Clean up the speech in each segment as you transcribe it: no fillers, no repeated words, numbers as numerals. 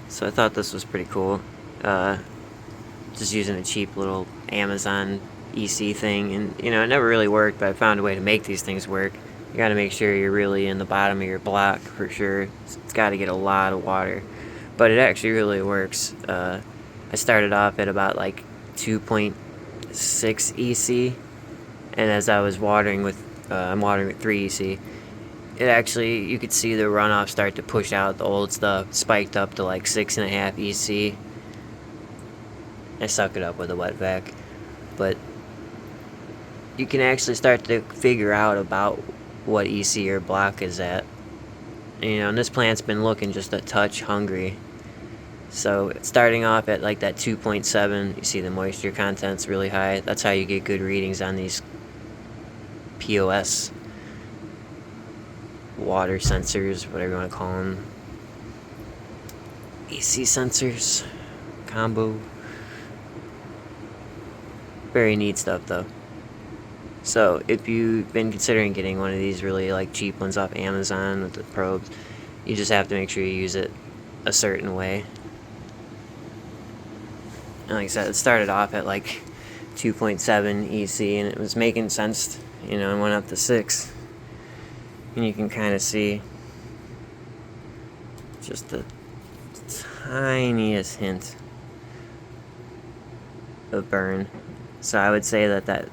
So I thought this was pretty cool. Uh, just using a cheap little Amazon EC thing, and you know, it never really worked, but I found a way to make these things work. You got to make sure you're really in the bottom of your block for sure. It's got to get a lot of water, but it actually really works. I started off at about like 2.6 EC, and as I was watering with, I'm watering with 3 EC. It actually, you could see the runoff start to push out the old stuff, spiked up to like 6.5 EC. I suck it up with a wet vac, but you can actually start to figure out about what EC your block is at. You know, and this plant's been looking just a touch hungry. So starting off at like that 2.7, you see the moisture content's really high. That's how you get good readings on these POS water sensors, whatever you want to call them. EC sensors, combo. Very neat stuff though. So if you've been considering getting one of these really like cheap ones off Amazon with the probes, you just have to make sure you use it a certain way. And like I said, it started off at like 2.7 EC and it was making sense, you know, and went up to 6. And you can kind of see just the tiniest hint of burn. So I would say that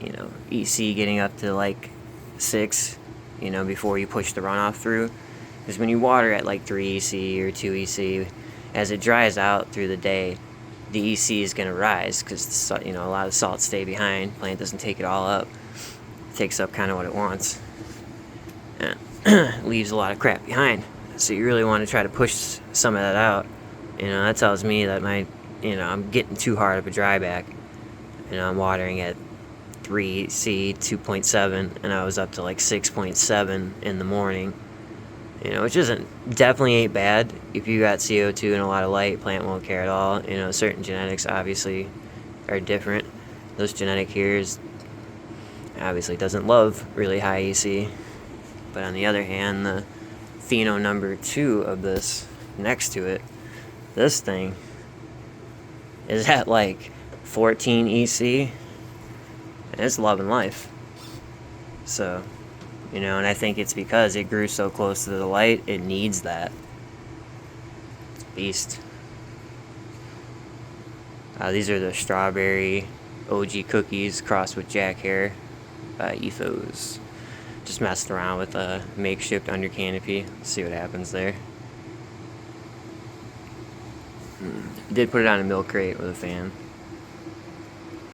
you know, EC getting up to like 6, you know, before you push the runoff through. Because when you water at like 3 EC or 2 EC, as it dries out through the day, the EC is going to rise because, you know, a lot of salts stay behind. Plant doesn't take it all up. It takes up kind of what it wants. And leaves a lot of crap behind. So you really want to try to push some of that out. You know, that tells me that I'm getting too hard of a dry back. You know, I'm watering at 3C 2.7 and I was up to like 6.7 in the morning, you know, which definitely ain't bad. If you got CO2 and a lot of light, plant won't care at all. You know, certain genetics obviously are different. This genetic here obviously doesn't love really high EC, but on the other hand, the pheno number 2 of this next to it, this thing is at like 14 EC. And it's loving life. So, you know, and I think it's because it grew so close to the light, it needs that. It's a beast. These are the strawberry OG cookies crossed with Jack Hare by Ethos. Just messed around with a makeshift under canopy. See what happens there. Did put it on a milk crate with a fan.